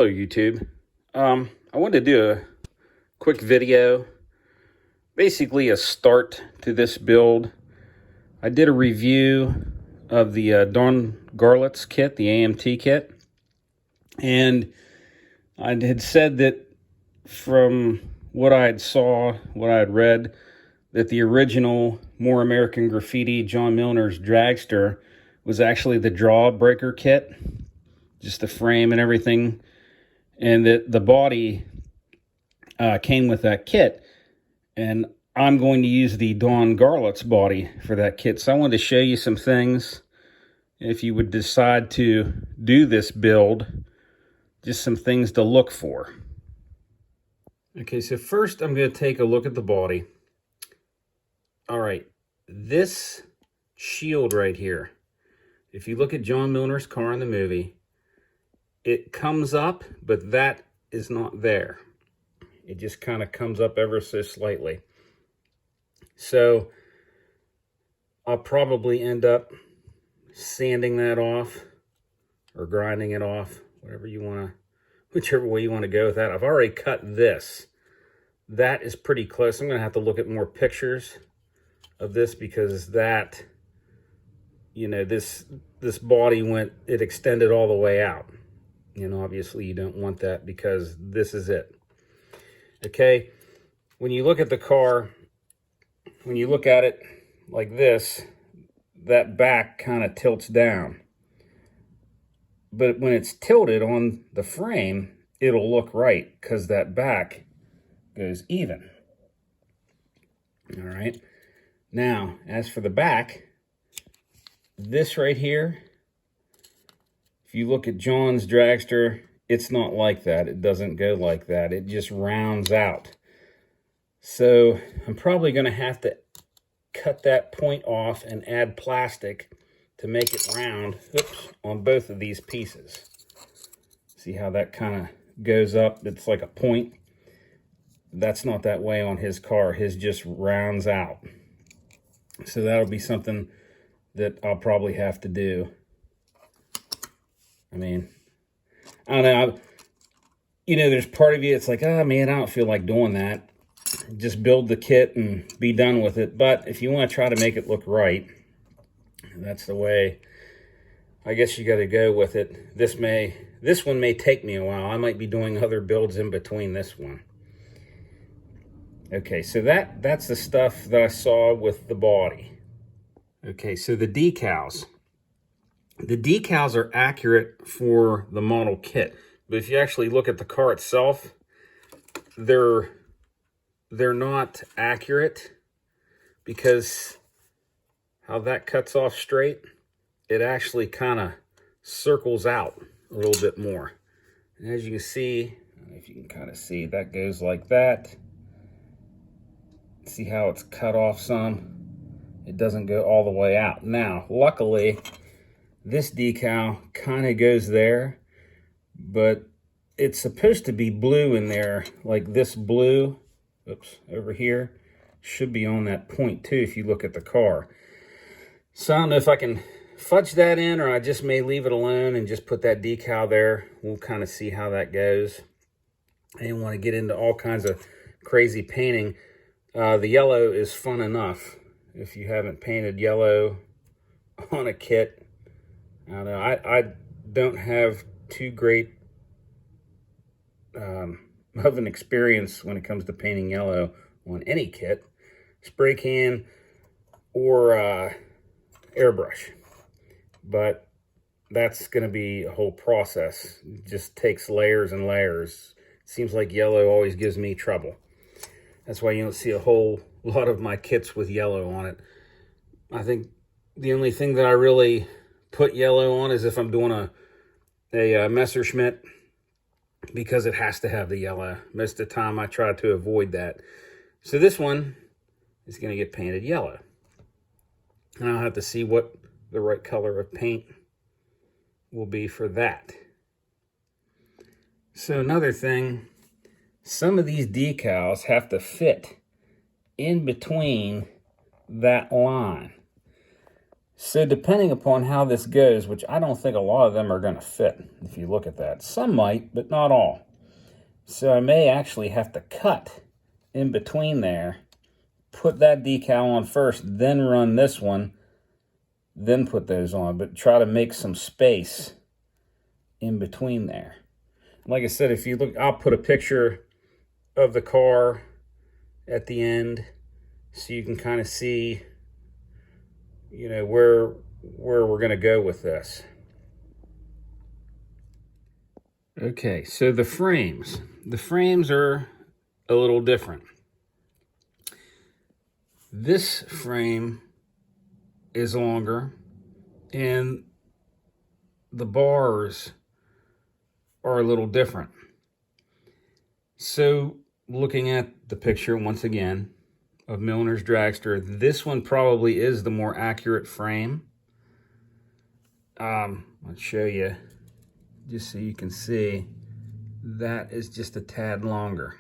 Hello YouTube. I wanted to do a quick video, basically a start to this build. I did a review of the Don Garlits kit, the AMT kit, and I had said that from what I had read, that the original More American Graffiti John Milner's Dragster was actually the Jawbreaker kit, just the frame and everything, and that the body came with that kit. And I'm going to use the Don Garlits body for that kit. So I wanted to show you some things if you would decide to do this build, just some things to look for. Okay, so first I'm going to take a look at the body. All right, this shield right here, if you look at John Milner's car in the movie, it comes up, but that is not there. It just kind of comes up ever so slightly. So I'll probably end up sanding that off or grinding it off, whatever you want to, whichever way you want to go with that. I've already cut this. That is pretty close. I'm going to have to look at more pictures of this because that, you know, this body it extended all the way out. You know, obviously you don't want that because this is it. Okay, when you look at the car, when you look at it like this, that back kind of tilts down. But when it's tilted on the frame, it'll look right because that back goes even. All right. Now, as for the back, this right here, if you look at John's Dragster, it's not like that. It doesn't go like that. It just rounds out. So I'm probably going to have to cut that point off and add plastic to make it round. Oops, on both of these pieces. See how that kind of goes up? It's like a point. That's not that way on his car. His just rounds out. So that'll be something that I'll probably have to do. I mean, I don't know. You know, there's part of you, it's like, oh man, I don't feel like doing that. Just build the kit and be done with it. But if you want to try to make it look right, that's the way, I guess you got to go with it. This one may take me a while. I might be doing other builds in between this one. Okay, so that's the stuff that I saw with the body. Okay, so the decals. The decals are accurate for the model kit, but if you actually look at the car itself, they're not accurate because how that cuts off straight, it actually kind of circles out a little bit more. And as you can see, if you can kind of see, that goes like that. See how it's cut off some? It doesn't go all the way out. Now, luckily, this decal kind of goes there, but it's supposed to be blue in there, like this blue, oops, over here, should be on that point too if you look at the car. So I don't know if I can fudge that in or I just may leave it alone and just put that decal there. We'll kind of see how that goes. I didn't want to get into all kinds of crazy painting. The yellow is fun enough. If you haven't painted yellow on a kit, I don't know. I don't have too great of an experience when it comes to painting yellow on any kit, spray can or airbrush. But that's going to be a whole process. It just takes layers and layers. It seems like yellow always gives me trouble. That's why you don't see a whole lot of my kits with yellow on it. I think the only thing that I really put yellow on is if I'm doing a Messerschmitt, because it has to have the yellow. Most of the time I try to avoid that. So this one is going to get painted yellow. And I'll have to see what the right color of paint will be for that. So another thing, some of these decals have to fit in between that line. So depending upon how this goes, which I don't think a lot of them are going to fit, if you look at that. Some might, but not all. So I may actually have to cut in between there, put that decal on first, then run this one, then put those on, but try to make some space in between there. Like I said, if you look, I'll put a picture of the car at the end so you can kind of see, you know, where we're going to go with this. Okay, so the frames are a little different. This frame is longer and the bars are a little different. So looking at the picture once again of Milner's Dragster, this one probably is the more accurate frame. I'll show you just so you can see that is just a tad longer.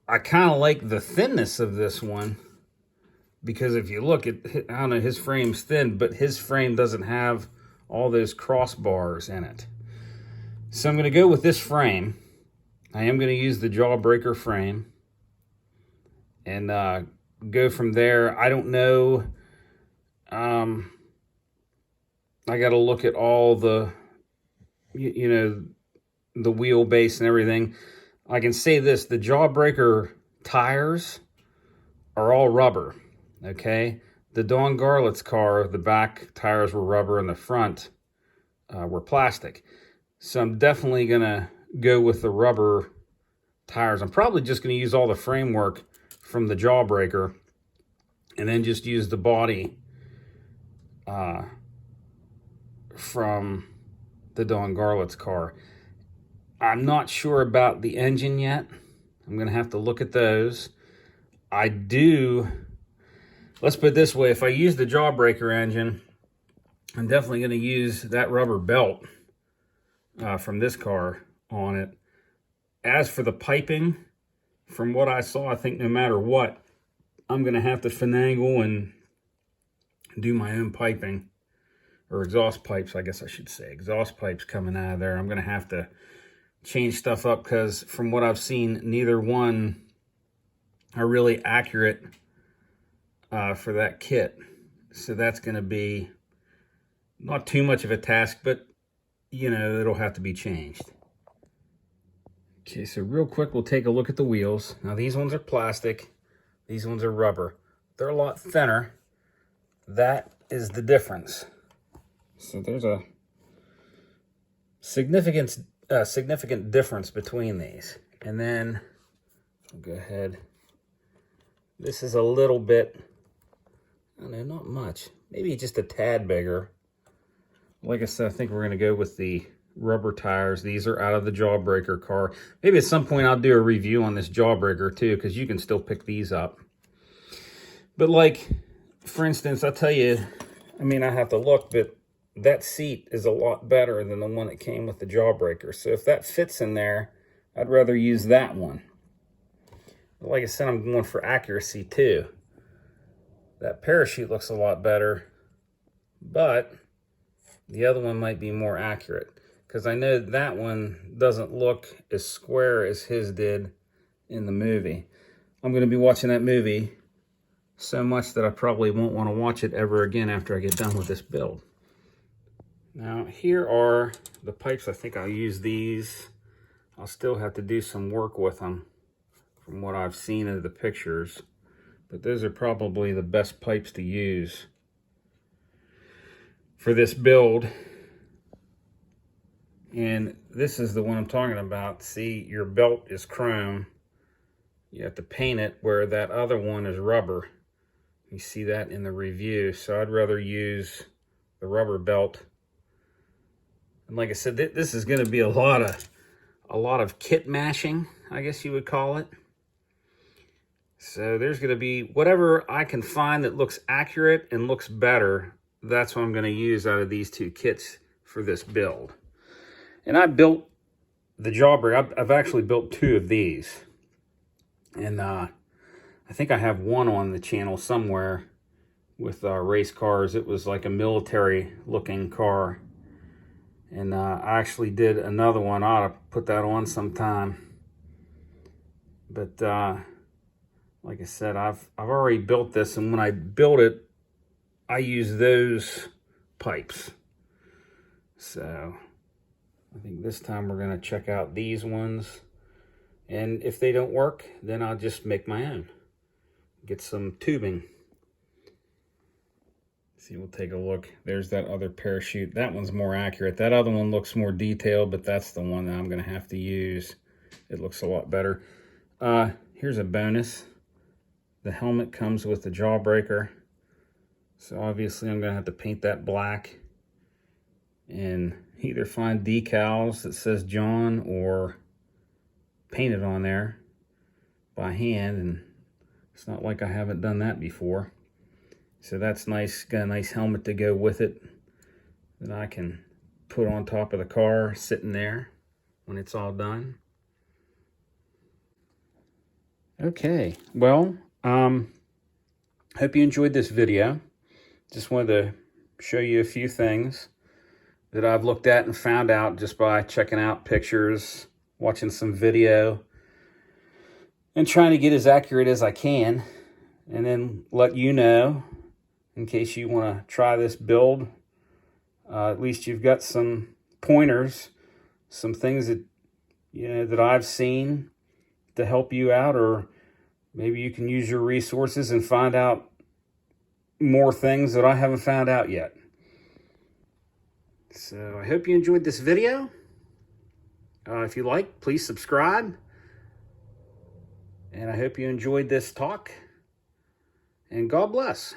I kind of like the thinness of this one because if you look at, I don't know, his frame's thin, but his frame doesn't have all those crossbars in it. So I'm going to go with this frame. I am going to use the Jawbreaker frame and go from there. I don't know. I got to look at all the, you know, the wheelbase and everything. I can say this, the Jawbreaker tires are all rubber, okay? The Don Garlits car, the back tires were rubber and the front were plastic. So I'm definitely going to go with the rubber tires. I'm probably just going to use all the framework from the Jawbreaker and then just use the body from the Don Garlits car. I'm not sure about the engine yet. I'm going to have to look at those. Let's put it this way, if I use the Jawbreaker engine, I'm definitely going to use that rubber belt from this car on it. As for the piping, from what I saw, I think no matter what, I'm going to have to finagle and do my own piping, or exhaust pipes, I guess I should say. Exhaust pipes coming out of there. I'm going to have to change stuff up because from what I've seen, neither one are really accurate for that kit. So that's going to be not too much of a task, but you know, it'll have to be changed. Okay, so real quick, we'll take a look at the wheels. Now these ones are plastic, these ones are rubber. They're a lot thinner. That is the difference. So there's a significant difference between these. And then I'll go ahead. This is a little bit, I don't know, not much. Maybe just a tad bigger. Like I said, I think we're going to go with the rubber tires. These are out of the Jawbreaker car. Maybe at some point I'll do a review on this Jawbreaker too, because you can still pick these up. But like, for instance, I'll tell you, I mean, I have to look, but that seat is a lot better than the one that came with the Jawbreaker. So if that fits in there, I'd rather use that one. But like I said, I'm going for accuracy too. That parachute looks a lot better, but the other one might be more accurate because I know that one doesn't look as square as his did in the movie. I'm going to be watching that movie so much that I probably won't want to watch it ever again after I get done with this build. Now, here are the pipes. I think I'll use these. I'll still have to do some work with them from what I've seen in the pictures, but those are probably the best pipes to use for this build. And this is the one I'm talking about. See, your belt is chrome. You have to paint it where that other one is rubber. You see that in the review. So I'd rather use the rubber belt. And like I said, this is going to be a lot of kit mashing, I guess you would call it. So there's going to be whatever I can find that looks accurate and looks better. That's what I'm going to use out of these two kits for this build. And I built the Jawbreaker. I've actually built two of these. And I think I have one on the channel somewhere with race cars. It was like a military looking car. And I actually did another one. I ought to put that on sometime. But like I said, I've already built this, and when I built it, I used those pipes. So I think this time we're going to check out these ones. And if they don't work, then I'll just make my own. Get some tubing. See, we'll take a look. There's that other parachute. That one's more accurate. That other one looks more detailed, but that's the one that I'm going to have to use. It looks a lot better. Here's a bonus. The helmet comes with the Jawbreaker. So obviously I'm going to have to paint that black and either find decals that says John or paint it on there by hand. And it's not like I haven't done that before. So that's nice. Got a nice helmet to go with it that I can put on top of the car sitting there when it's all done. Okay, well, hope you enjoyed this video. Just wanted to show you a few things that I've looked at and found out just by checking out pictures, watching some video, and trying to get as accurate as I can, and then let you know in case you want to try this build. At least you've got some pointers, some things that that I've seen to help you out, or maybe you can use your resources and find out more things that I haven't found out yet. So I hope you enjoyed this video. If you like, please subscribe. And I hope you enjoyed this talk. And God bless.